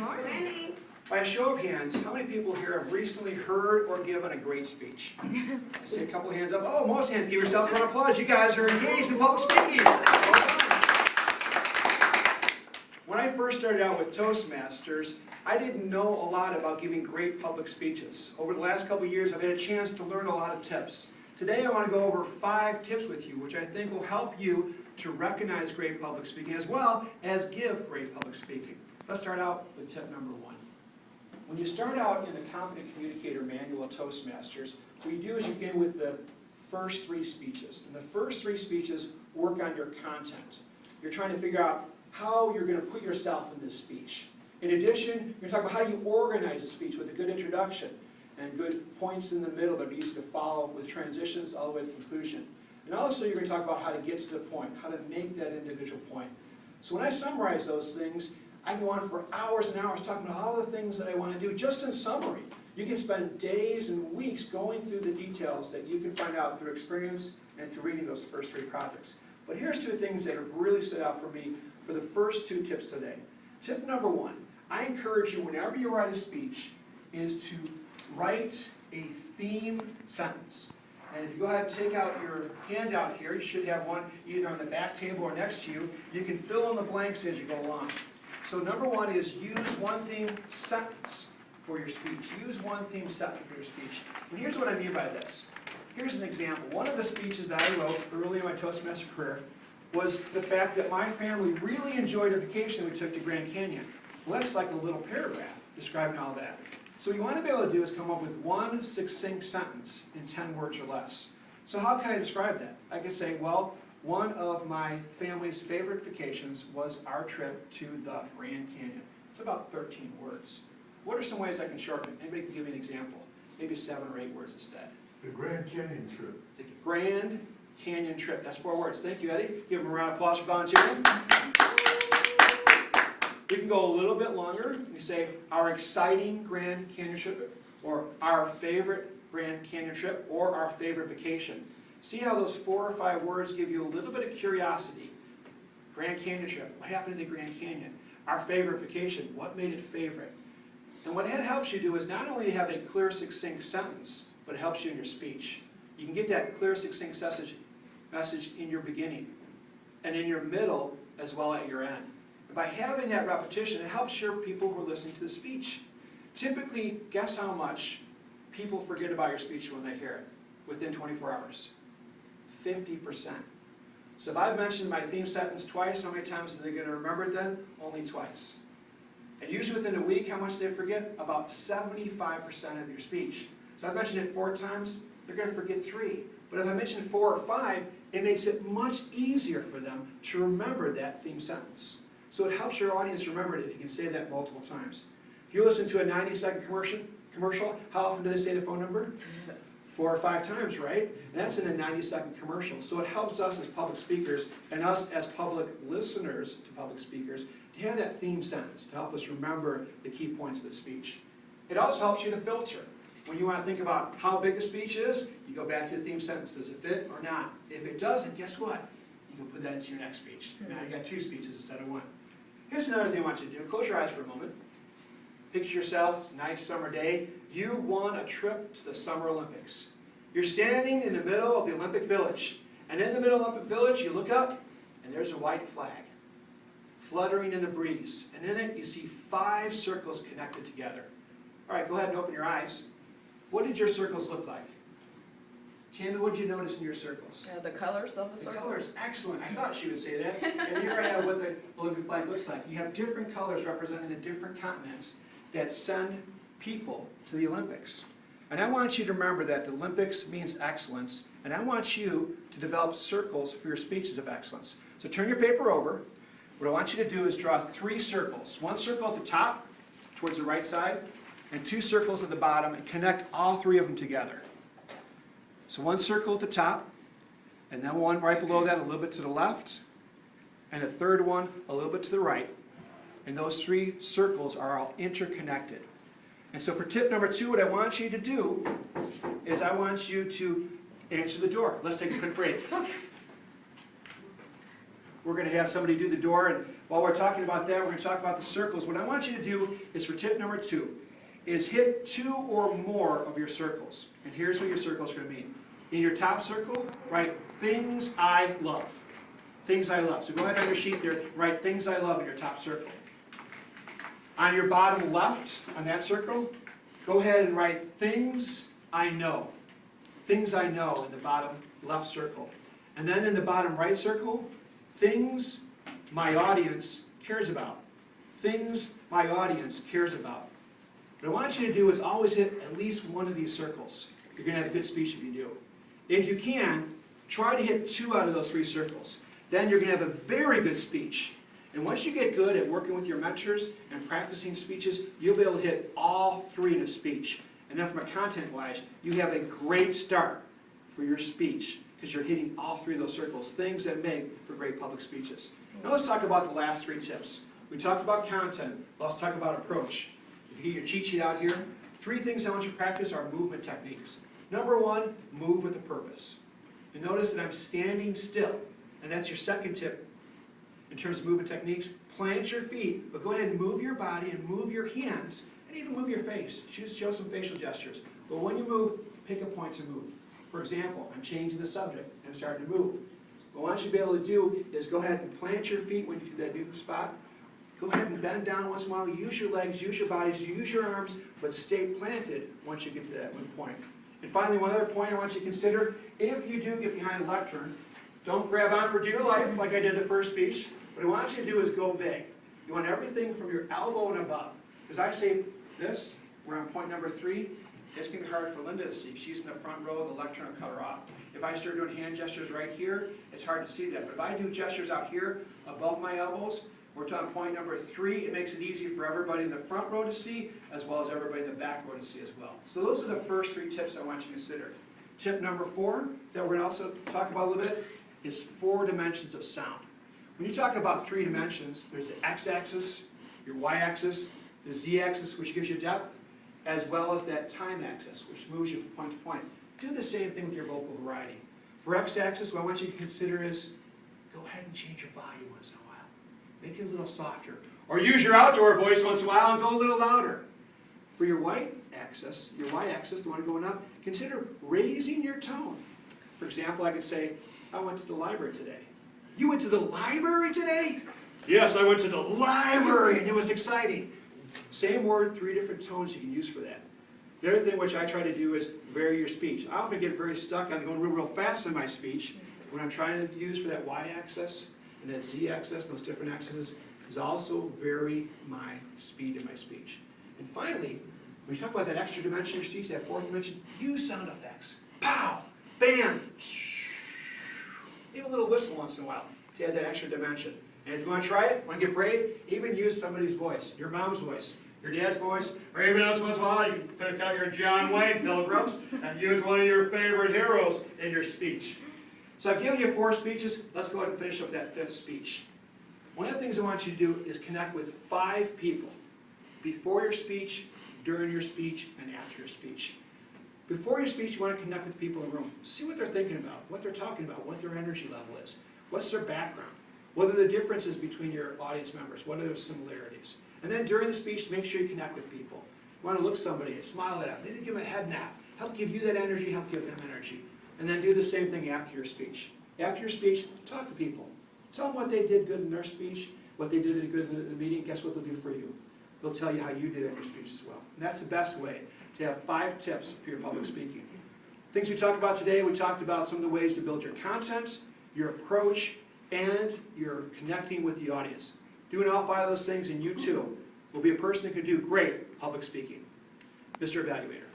morning. By a show of hands, how many people here have recently heard or given a great speech? I see a couple of hands up. Oh, most hands. Give yourselves a round of applause. You guys are engaged in public speaking. Well done. When I first started out with Toastmasters, I didn't know a lot about giving great public speeches. Over the last couple of years, I've had a chance to learn a lot of tips. Today, I want to go over 5 tips with you, which I think will help you to recognize great public speaking as well as give great public speaking. Let's start out with tip number 1. When you start out in the Competent Communicator Manual of Toastmasters, what you do is you begin with the first 3 speeches. And the first 3 speeches work on your content. You're trying to figure out how you're going to put yourself in this speech. In addition, you're talking about how you organize a speech with a good introduction and good points in the middle that are easy to follow with transitions all the way to conclusion. And also you're going to talk about how to get to the point, how to make that individual point. So when I summarize those things, I can go on for hours and hours talking about all the things that I want to do just in summary. You can spend days and weeks going through the details that you can find out through experience and through reading those first 3 projects. But here's 2 things that have really stood out for me for the first 2 tips today. Tip number 1, I encourage you whenever you write a speech is to write a theme sentence. And if you go ahead and take out your handout here, you should have one either on the back table or next to you. You can fill in the blanks as you go along. So number 1 is use one theme sentence for your speech. Use one theme sentence for your speech. And here's what I mean by this. Here's an example. One of the speeches that I wrote early in my Toastmaster career was the fact that my family really enjoyed a vacation we took to Grand Canyon. Well, that's like a little paragraph describing all that. So what you want to be able to do is come up with one succinct sentence in 10 words or less. So how can I describe that? I could say, well, one of my family's favorite vacations was our trip to the Grand Canyon. It's about 13 words. What are some ways I can shorten it? Anybody can give me an example? Maybe 7 or 8 words instead. The Grand Canyon trip. The Grand Canyon trip. That's 4 words. Thank you, Eddie. Give him a round of applause for volunteering. We can go a little bit longer. We say our exciting Grand Canyon trip, or our favorite Grand Canyon trip, or our favorite vacation. See how those 4 or 5 words give you a little bit of curiosity. Grand Canyon trip. What happened to the Grand Canyon? Our favorite vacation. What made it favorite? And what that helps you do is not only have a clear, succinct sentence, but it helps you in your speech. You can get that clear, succinct message in your beginning, and in your middle, as well at your end. And by having that repetition, it helps your people who are listening to the speech. Typically, guess how much people forget about your speech when they hear it within 24 hours? 50%. So if I've mentioned my theme sentence twice, how many times are they going to remember it then? Only twice. And usually within a week, how much do they forget? About 75% of your speech. So I've mentioned it 4 times, they're going to forget 3. But if I mention 4 or 5, it makes it much easier for them to remember that theme sentence. So it helps your audience remember it if you can say that multiple times. If you listen to a 90-second commercial, how often do they say the phone number? 4 or 5 times, right? And that's in a 90-second commercial. So it helps us as public speakers and us as public listeners to public speakers to have that theme sentence to help us remember the key points of the speech. It also helps you to filter. When you want to think about how big a speech is, you go back to the theme sentence. Does it fit or not? If it doesn't, guess what? You can put that into your next speech. Now you got 2 speeches instead of 1. Here's another thing I want you to do. Close your eyes for a moment. Picture yourself, it's a nice summer day. You won a trip to the Summer Olympics. You're standing in the middle of the Olympic Village. And in the middle of the Olympic Village, you look up, and there's a white flag fluttering in the breeze. And in it, you see 5 circles connected together. All right, go ahead and open your eyes. What did your circles look like? Tammy, what did you notice in your circles? The colors of the circles. The colors, excellent. I thought she would say that. And here I have what the Olympic flag looks like. You have different colors representing the different continents that send people to the Olympics. And I want you to remember that the Olympics means excellence, and I want you to develop circles for your speeches of excellence. So turn your paper over. What I want you to do is draw 3 circles. 1 circle at the top, towards the right side, and 2 circles at the bottom, and connect all 3 of them together. So 1 circle at the top, and then 1 right below that, a little bit to the left, and a 3rd one a little bit to the right. And those 3 circles are all interconnected. And so for tip number 2, what I want you to do is I want you to answer the door. Let's take a quick break. We're going to have somebody do the door, and while we're talking about that, we're going to talk about the circles. What I want you to do is for tip number 2, is hit 2 or more of your circles. And here's what your circles are going to mean. In your top circle, write things I love. Things I love. So go ahead on your sheet there, write things I love in your top circle. On your bottom left, on that circle, go ahead and write things I know. Things I know in the bottom left circle. And then in the bottom right circle, things my audience cares about. Things my audience cares about. What I want you to do is always hit at least one of these circles. You're going to have a good speech if you do. If you can, try to hit 2 out of those 3 circles. Then you're going to have a very good speech. And once you get good at working with your mentors and practicing speeches, you'll be able to hit all 3 in a speech. And then from a content-wise, you have a great start for your speech because you're hitting all 3 of those circles, things that make for great public speeches. Now let's talk about the last 3 tips. We talked about content. Let's talk about approach. If you get your cheat sheet out here, 3 things I want you to practice are movement techniques. Number 1, move with a purpose. You notice that I'm standing still, and that's your second tip. In terms of movement techniques, plant your feet, but go ahead and move your body and move your hands, and even move your face. Show some facial gestures. But when you move, pick a point to move. For example, I'm changing the subject, and I'm starting to move. What I want you to be able to do is go ahead and plant your feet when you do that new spot. Go ahead and bend down once in a while, use your legs, use your bodies, use your arms, but stay planted once you get to that one point. And finally, one other point I want you to consider, if you do get behind a lectern, don't grab on for dear life like I did the first speech. What I want you to do is go big. You want everything from your elbow and above. Because I say this, we're on point number 3, it's going to be hard for Linda to see. She's in the front row, the lectern will cut her off. If I start doing hand gestures right here, it's hard to see that. But if I do gestures out here, above my elbows, we're on point number 3, it makes it easy for everybody in the front row to see, as well as everybody in the back row to see as well. So those are the first 3 tips I want you to consider. Tip number 4, that we're going to also talk about a little bit, is 4 dimensions of sound. When you talk about 3 dimensions, there's the x-axis, your y-axis, the z-axis, which gives you depth, as well as that time axis, which moves you from point to point. Do the same thing with your vocal variety. For x-axis, what I want you to consider is, go ahead and change your volume once in a while. Make it a little softer. Or use your outdoor voice once in a while and go a little louder. For your y-axis, the one going up, consider raising your tone. For example, I could say, I went to the library today. You went to the library today? Yes, I went to the library and it was exciting. Same word, 3 different tones you can use for that. The other thing which I try to do is vary your speech. I often get very stuck on going real fast in my speech. When I'm trying to use for that y-axis and that z-axis, those different axes, is also vary my speed in my speech. And finally, when you talk about that extra dimension of your speech, that 4th dimension, use sound effects. Pow! Bam! Even a little whistle once in a while to add that extra dimension. And if you want to try it, want to get brave, even use somebody's voice, your mom's voice, your dad's voice, or even else once in a while, you can pick out your John Wayne pilgrims and use one of your favorite heroes in your speech. So I've given you 4 speeches. Let's go ahead and finish up that 5th speech. One of the things I want you to do is connect with 5 people before your speech, during your speech, and after your speech. Before your speech, you want to connect with people in the room. See what they're thinking about, what they're talking about, what their energy level is, what's their background, what are the differences between your audience members, what are the similarities. And then during the speech, make sure you connect with people. You want to look somebody and smile at them, maybe give them a head nap, help give you that energy, help give them energy. And then do the same thing after your speech. After your speech, talk to people. Tell them what they did good in their speech, what they did good in the meeting. Guess what they'll do for you? They'll tell you how you did in your speech as well. And that's the best way to have 5 tips for your public speaking. Things we talked about today, we talked about some of the ways to build your content, your approach, and your connecting with the audience. Doing all 5 of those things, and you too will be a person who can do great public speaking. Mr. Evaluator.